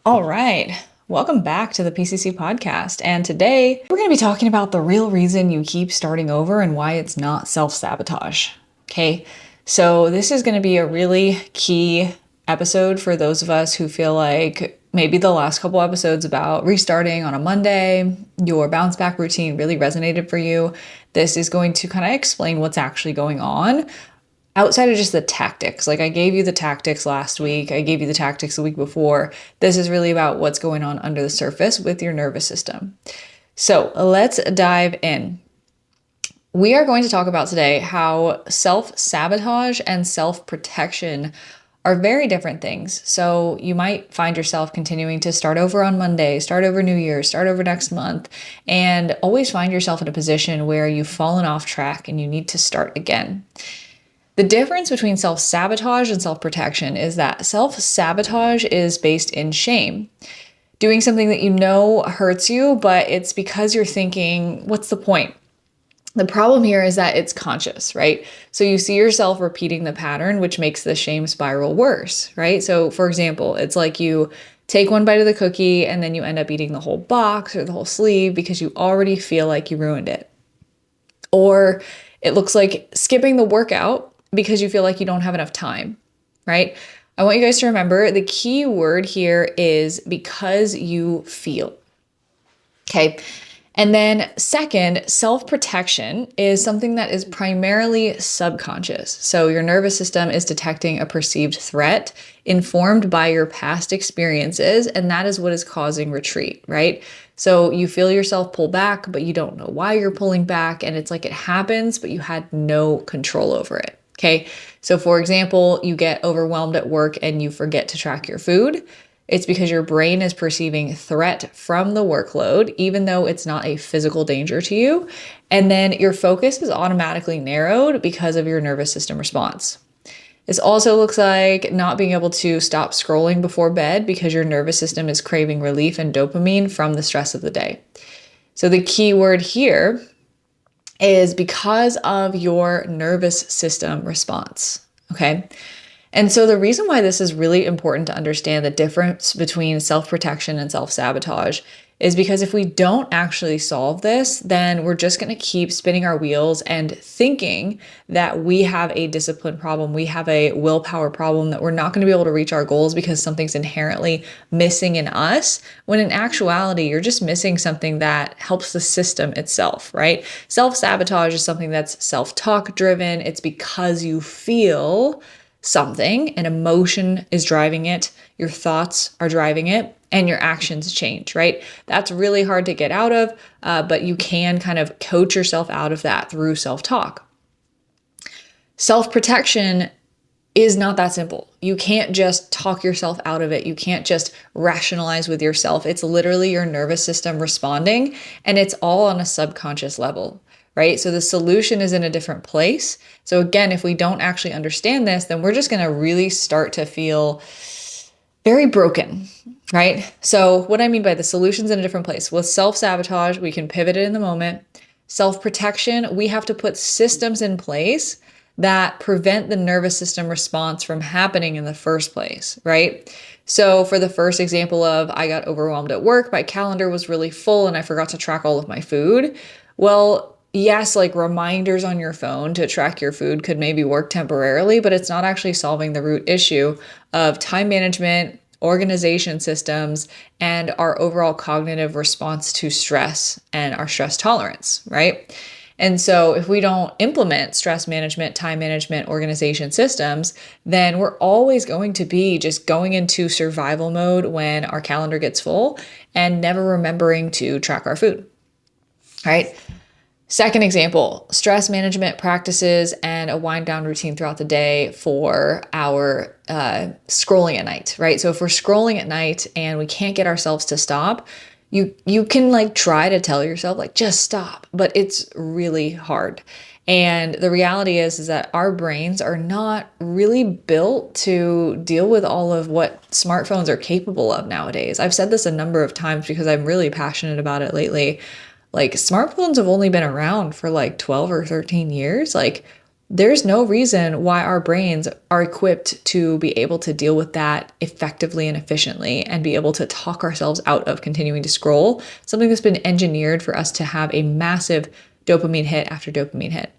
All right. Welcome back to the PCC podcast. And today we're going to be talking about the real reason you keep starting over and why it's not self-sabotage. Okay. So this is going to be a really key episode for those of us who feel like maybe the last couple episodes about restarting on a Monday, your bounce back routine really resonated for you. This is going to kind of explain what's actually going on outside of just the tactics. Like I gave you the tactics last week, I gave you the tactics the week before. This is really about what's going on under the surface with your nervous system. So let's dive in. We are going to talk about today how self-sabotage and self-protection are very different things. So you might find yourself continuing to start over on Monday, start over New Year's, start over next month, and always find yourself in a position where you've fallen off track and you need to start again. The difference between self-sabotage and self-protection is that self-sabotage is based in shame. Doing something that you know hurts you, but it's because you're thinking, what's the point? The problem here is that it's conscious, right? So you see yourself repeating the pattern, which makes the shame spiral worse, right? So for example, it's like you take one bite of the cookie and then you end up eating the whole box or the whole sleeve because you already feel like you ruined it. Or it looks like skipping the workout because you feel like you don't have enough time, right? I want you guys to remember the key word here is because you feel. Okay. And then second, self-protection is something that is primarily subconscious. So your nervous system is detecting a perceived threat informed by your past experiences, and that is what is causing retreat, right? So you feel yourself pull back, but you don't know why you're pulling back, and it's like it happens, but you had no control over it. Okay. So for example, you get overwhelmed at work and you forget to track your food. It's because your brain is perceiving threat from the workload, even though it's not a physical danger to you. And then your focus is automatically narrowed because of your nervous system response. This also looks like not being able to stop scrolling before bed because your nervous system is craving relief and dopamine from the stress of the day. So the key word here is because of your nervous system response, okay? And so the reason why this is really important to understand the difference between self-protection and self-sabotage is because if we don't actually solve this, then we're just going to keep spinning our wheels and thinking that we have a discipline problem, we have a willpower problem, that we're not going to be able to reach our goals because something's inherently missing in us, when in actuality, you're just missing something that helps the system itself, right? Self-sabotage is something that's self-talk driven. It's because you feel something, an emotion is driving it, your thoughts are driving it, and your actions change, right? That's really hard to get out of, but you can kind of coach yourself out of that through self-talk. Self-protection is not that simple. You can't just talk yourself out of it. You can't just rationalize with yourself. It's literally your nervous system responding, and it's all on a subconscious level, right? So the solution is in a different place. So again, if we don't actually understand this, then we're just going to really start to feel very broken, right? So what I mean by the solution's in a different place. With self-sabotage, we can pivot it in the moment. Self-protection, we have to put systems in place that prevent the nervous system response from happening in the first place, right? So for the first example of I got overwhelmed at work, my calendar was really full and I forgot to track all of my food. Well, yes, like reminders on your phone to track your food could maybe work temporarily, but it's not actually solving the root issue of time management, organization systems, and our overall cognitive response to stress and our stress tolerance, right? And so if we don't implement stress management, time management, organization systems, then we're always going to be just going into survival mode when our calendar gets full and never remembering to track our food, right? Second example, stress management practices and a wind down routine throughout the day for our scrolling at night, right? So if we're scrolling at night and we can't get ourselves to stop, you can like try to tell yourself like, just stop, but it's really hard. And the reality is that our brains are not really built to deal with all of what smartphones are capable of nowadays. I've said this a number of times because I'm really passionate about it lately. Like smartphones have only been around for like 12 or 13 years. Like there's no reason why our brains are equipped to be able to deal with that effectively and efficiently and be able to talk ourselves out of continuing to scroll, something that's been engineered for us to have a massive dopamine hit after dopamine hit.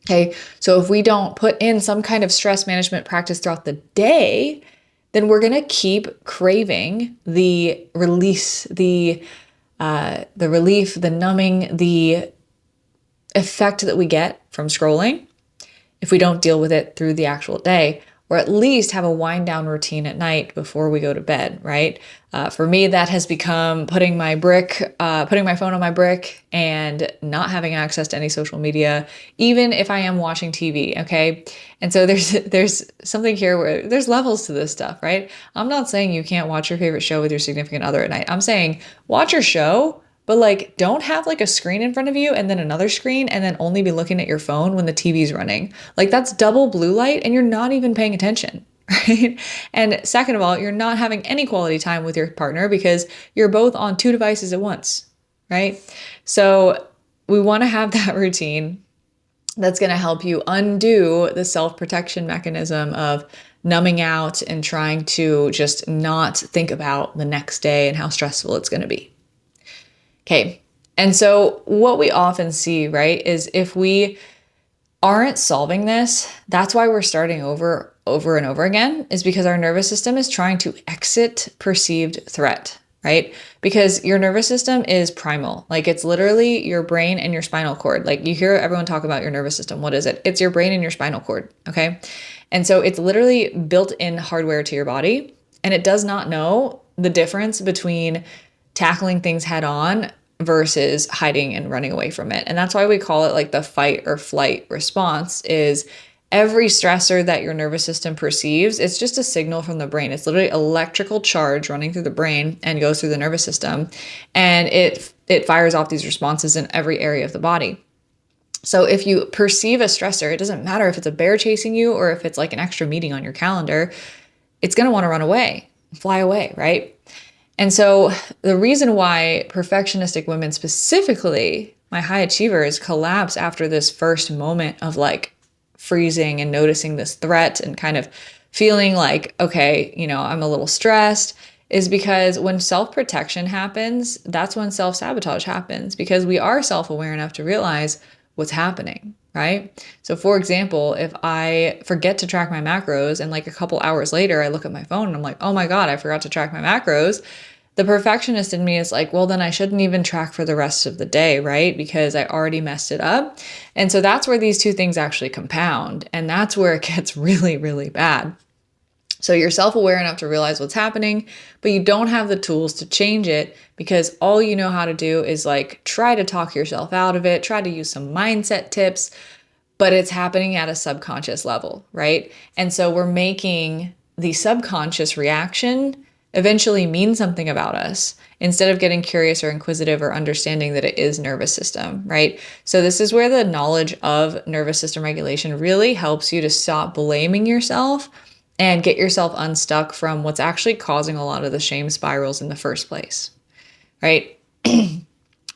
Okay, so if we don't put in some kind of stress management practice throughout the day, then we're going to keep craving the release, the relief, the numbing, the effect that we get from scrolling if we don't deal with it through the actual day, or at least have a wind down routine at night before we go to bed, right? For me, that has become putting my phone on my brick and not having access to any social media, even if I am watching TV, okay? And so there's something here where there's levels to this stuff, right? I'm not saying you can't watch your favorite show with your significant other at night. I'm saying watch your show, but like, don't have like a screen in front of you and then another screen and then only be looking at your phone when the TV's running. Like, that's double blue light and you're not even paying attention, right? And second of all, you're not having any quality time with your partner because you're both on two devices at once, right? So we want to have that routine that's going to help you undo the self-protection mechanism of numbing out and trying to just not think about the next day and how stressful it's going to be. Okay. And so what we often see, right, is if we aren't solving this, that's why we're starting over and over again, is because our nervous system is trying to exit perceived threat, right? Because your nervous system is primal. Like, it's literally your brain and your spinal cord. Like, you hear everyone talk about your nervous system. What is it? It's your brain and your spinal cord. Okay. And so it's literally built-in hardware to your body, and it does not know the difference between tackling things head on versus hiding and running away from it. And that's why we call it like the fight or flight response. Is every stressor that your nervous system perceives, it's just a signal from the brain. It's literally electrical charge running through the brain and goes through the nervous system. And it fires off these responses in every area of the body. So if you perceive a stressor, it doesn't matter if it's a bear chasing you or if it's like an extra meeting on your calendar, it's going to want to run away, fly away, right? And so the reason why perfectionistic women, specifically my high achievers, collapse after this first moment of like freezing and noticing this threat and kind of feeling like, okay, I'm a little stressed, is because when self-protection happens, that's when self-sabotage happens, because we are self-aware enough to realize what's happening, right? So for example, if I forget to track my macros and like a couple hours later, I look at my phone and I'm like, oh my God, I forgot to track my macros. The perfectionist in me is like, well, then I shouldn't even track for the rest of the day, right? Because I already messed it up. And so that's where these two things actually compound. And that's where it gets really, really bad. So you're self-aware enough to realize what's happening, but you don't have the tools to change it because all you know how to do is like try to talk yourself out of it, try to use some mindset tips, but it's happening at a subconscious level, right? And so we're making the subconscious reaction eventually mean something about us instead of getting curious or inquisitive or understanding that it is nervous system, right? So this is where the knowledge of nervous system regulation really helps you to stop blaming yourself and get yourself unstuck from what's actually causing a lot of the shame spirals in the first place, right?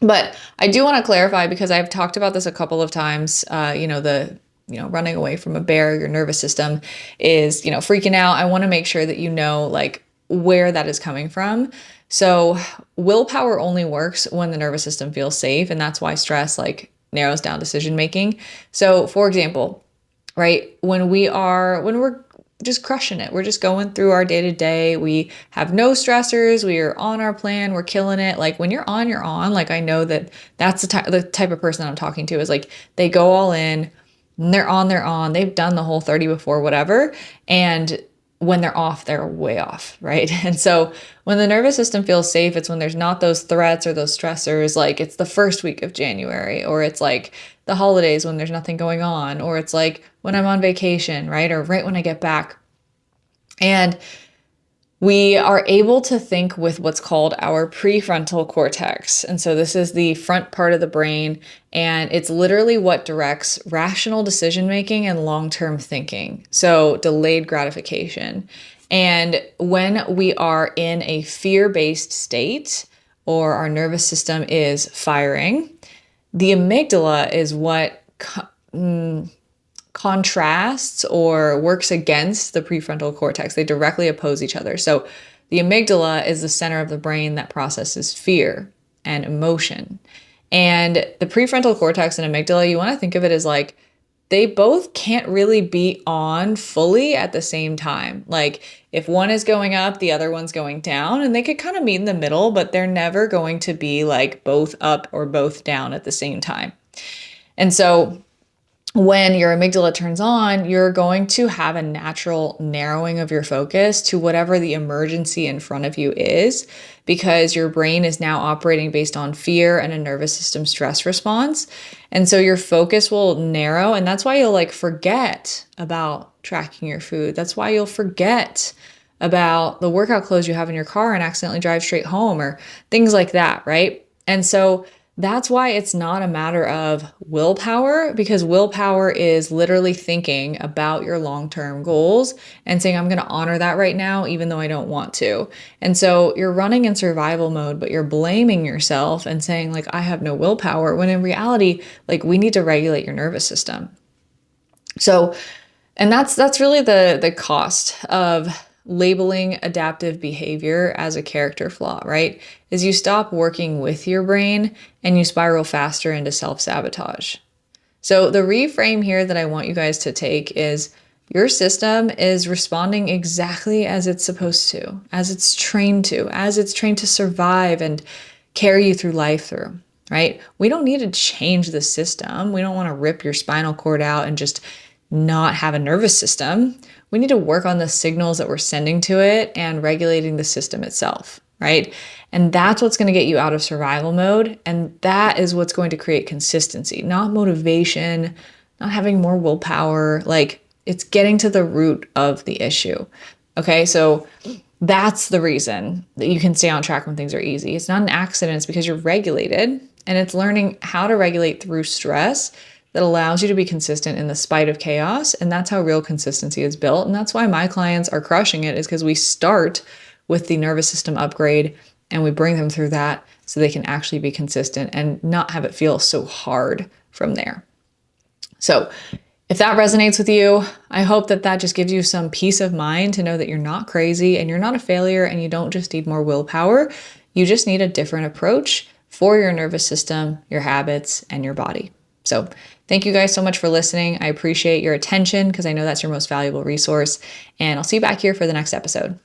But I do want to clarify, because I've talked about this a couple of times, running away from a bear, your nervous system is, freaking out. I want to make sure that you know, like, where that is coming from. So willpower only works when the nervous system feels safe. And that's why stress like narrows down decision making. So for example, right, when we're just crushing it, we're just going through our day to day, we have no stressors, we are on our plan, we're killing it. Like when you're on, like, I know that that's the type of person I'm talking to, is like, they go all in, and they're on, they've done the whole 30 before, whatever. And when they're off, they're way off, right? And so when the nervous system feels safe, it's when there's not those threats or those stressors, like it's the first week of January, or it's like the holidays when there's nothing going on, or it's like when I'm on vacation, right? Or right when I get back. And we are able to think with what's called our prefrontal cortex. And so this is the front part of the brain, and it's literally what directs rational decision-making and long-term thinking. So delayed gratification. And when we are in a fear-based state, or our nervous system is firing, the amygdala is what contrasts or works against the prefrontal cortex. They directly oppose each other. So the amygdala is the center of the brain that processes fear and emotion. And the prefrontal cortex and amygdala, you want to think of it as like they both can't really be on fully at the same time. Like if one is going up, the other one's going down, and they could kind of meet in the middle, but they're never going to be like both up or both down at the same time. And so when your amygdala turns on, you're going to have a natural narrowing of your focus to whatever the emergency in front of you is, because your brain is now operating based on fear and a nervous system stress response. And so your focus will narrow, and that's why you'll like forget about tracking your food. That's why you'll forget about the workout clothes you have in your car and accidentally drive straight home or things like that, right? And so that's why it's not a matter of willpower, because willpower is literally thinking about your long-term goals and saying, I'm going to honor that right now, even though I don't want to. And so you're running in survival mode, but you're blaming yourself and saying like, I have no willpower, when in reality, like we need to regulate your nervous system. So, and that's really the cost of labeling adaptive behavior as a character flaw, right? Is you stop working with your brain and you spiral faster into self-sabotage. So the reframe here that I want you guys to take is your system is responding exactly as it's supposed to, as it's trained to survive and carry you through life through, right? We don't need to change the system. We don't want to rip your spinal cord out and just not have a nervous system. We need to work on the signals that we're sending to it and regulating the system itself, right? And that's what's going to get you out of survival mode. And that is what's going to create consistency, not motivation, not having more willpower. Like it's getting to the root of the issue. Okay. So that's the reason that you can stay on track when things are easy. It's not an accident. It's because you're regulated, and it's learning how to regulate through stress that allows you to be consistent in the spite of chaos. And that's how real consistency is built. And that's why my clients are crushing it, is because we start with the nervous system upgrade and we bring them through that so they can actually be consistent and not have it feel so hard from there. So if that resonates with you, I hope that that just gives you some peace of mind to know that you're not crazy and you're not a failure and you don't just need more willpower. You just need a different approach for your nervous system, your habits, and your body. So thank you guys so much for listening. I appreciate your attention because I know that's your most valuable resource. And I'll see you back here for the next episode.